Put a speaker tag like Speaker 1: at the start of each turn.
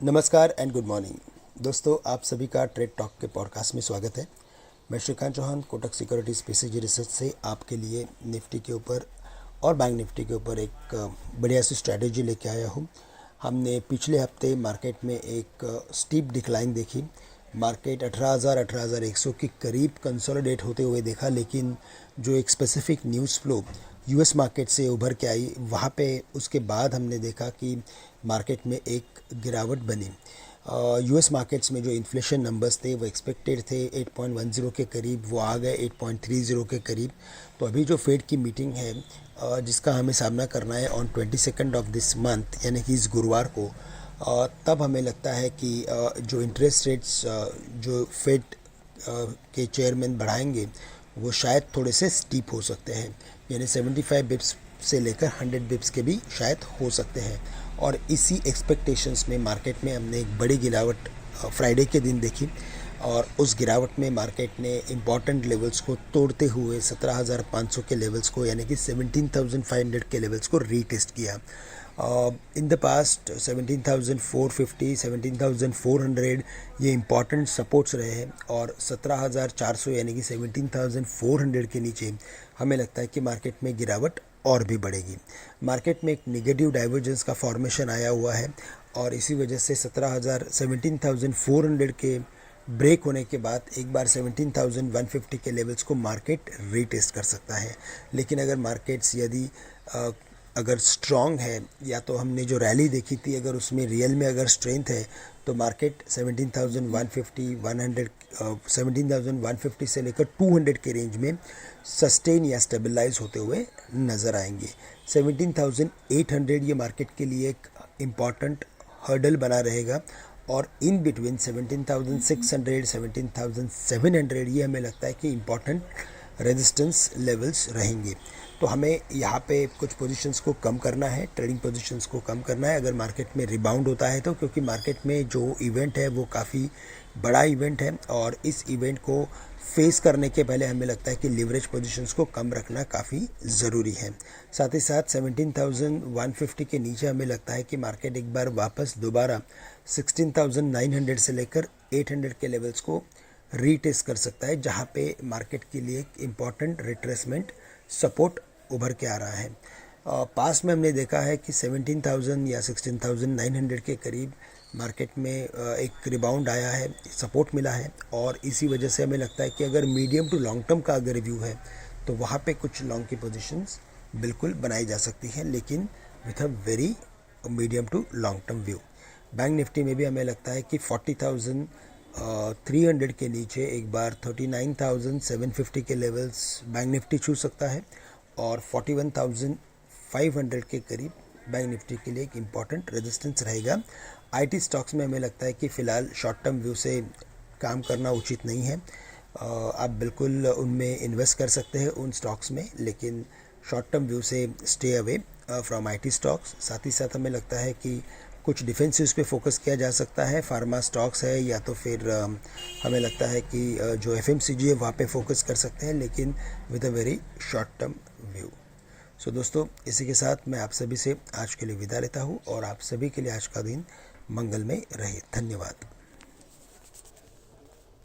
Speaker 1: नमस्कार and good morning दोस्तों, आप सभी का ट्रेड टॉक के पॉडकास्ट में स्वागत है। मैं Shrikant Chauhan Kotak Securities PCG research से आपके लिए निफ्टी के ऊपर और बैंक निफ्टी के ऊपर एक बढ़िया सी स्ट्रैटेजी लेके आया हूँ। हमने पिछले हफ्ते मार्केट में एक स्टीप डिक्लाइन देखी। मार्केट 18,100 के करीब कंसोलिडेट होते हुए देखा, लेकिन जो एक specific news flow US market से उभर के आई, वहाँ पे उसके बाद हमने देखा कि मार्केट में एक गिरावट बनी। यूएस मार्केट्स में जो इन्फ्लेशन नंबर्स थे वो एक्सपेक्टेड थे 8.10 के करीब, वो आ गए 8.30 के करीब। तो अभी जो फेड की मीटिंग है जिसका हमें सामना करना है ऑन 22 ऑफ दिस मंथ, यानी कि इस गुरुवार को, तब हमें लगता है कि जो इंटरेस्ट रेट्स जो फेड के चेयरमैन बढ़ाएंगे वो शायद थोड़े से स्टीप हो सकते हैं, यानी 75 बिप्स से लेकर 100 बिप्स के भी शायद हो सकते हैं। और इसी एक्सपेक्टेशंस में मार्केट में हमने एक बड़ी गिरावट फ्राइडे के दिन देखी, और उस गिरावट में मार्केट ने इम्पॉर्टेंट लेवल्स को तोड़ते हुए 17,500 के लेवल्स को, यानी कि 17,500 के लेवल्स को रीटेस्ट किया। इन द पास्ट 17,450, 17,400 ये इम्पॉर्टेंट सपोर्ट्स रहे हैं, और 17,400 यानी कि 17,400 के नीचे हमें लगता है कि मार्केट में गिरावट और भी बढ़ेगी। मार्केट में एक नेगेटिव डाइवर्जेंस का फॉर्मेशन आया हुआ है, और इसी वजह से 17,400 के ब्रेक होने के बाद एक बार 17,150 के लेवल्स को मार्केट रीटेस्ट कर सकता है। लेकिन अगर मार्केट्स यदि अगर स्ट्रॉन्ग है, या तो हमने जो रैली देखी थी अगर उसमें रियल में अगर स्ट्रेंथ है, तो मार्केट 17,150, 100, 17,150 से लेकर 200 के रेंज में सस्टेन या स्टेबलाइज होते हुए नज़र आएंगे। 17,800 ये मार्केट के लिए एक इम्पॉर्टेंट हर्डल बना रहेगा, और इन बिटवीन 17,600, 17,700 ये हमें लगता है कि इम्पॉर्टेंट रेजिस्टेंस लेवल्स रहेंगे। तो हमें यहाँ पे कुछ पोजीशंस को कम करना है, ट्रेडिंग पोजीशंस को कम करना है अगर मार्केट में रिबाउंड होता है तो, क्योंकि मार्केट में जो इवेंट है वो काफ़ी बड़ा इवेंट है, और इस इवेंट को फेस करने के पहले हमें लगता है कि लिवरेज पोजीशंस को कम रखना काफ़ी ज़रूरी है। साथ ही साथ 17,150 के नीचे हमें लगता है कि मार्केट एक बार वापस दोबारा 16,900 से लेकर 800 के लेवल्स को रीटेस्ट कर सकता है, जहाँ पे मार्केट के लिए एक इम्पॉर्टेंट रिट्रेसमेंट सपोर्ट उभर के आ रहा है। पास में हमने देखा है कि 17,000 या 16,900 के करीब मार्केट में एक रिबाउंड आया है, सपोर्ट मिला है, और इसी वजह से हमें लगता है कि अगर मीडियम टू लॉन्ग टर्म का अगर रिव्यू है तो वहाँ पे कुछ लॉन्ग की पोजीशंस बिल्कुल बनाई जा सकती हैं, लेकिन with a very medium to long term view. Bank Nifty में भी हमें लगता है कि 40,300 के नीचे एक बार 39,750 के लेवल्स बैंक निफ्टी छू सकता है, और 41,500 के करीब बैंक निफ्टी के लिए एक इम्पॉर्टेंट रेजिस्टेंस रहेगा। आईटी स्टॉक्स में हमें लगता है कि फ़िलहाल शॉर्ट टर्म व्यू से काम करना उचित नहीं है। आप बिल्कुल उनमें इन्वेस्ट कर सकते हैं उन स्टॉक्स में, लेकिन शॉर्ट टर्म व्यू से stay away from IT stocks. साथ ही साथ हमें लगता है कि कुछ डिफेंसिव्स पे फोकस किया जा सकता है, फार्मा स्टॉक्स है, या तो फिर हमें लगता है कि जो एफएमसीजी है वहाँ पे फोकस कर सकते हैं, लेकिन with a very short term view. So दोस्तों, इसी के साथ मैं आप सभी से आज के लिए विदा लेता हूँ, और आप सभी के लिए आज का दिन मंगलमय रहे। धन्यवाद।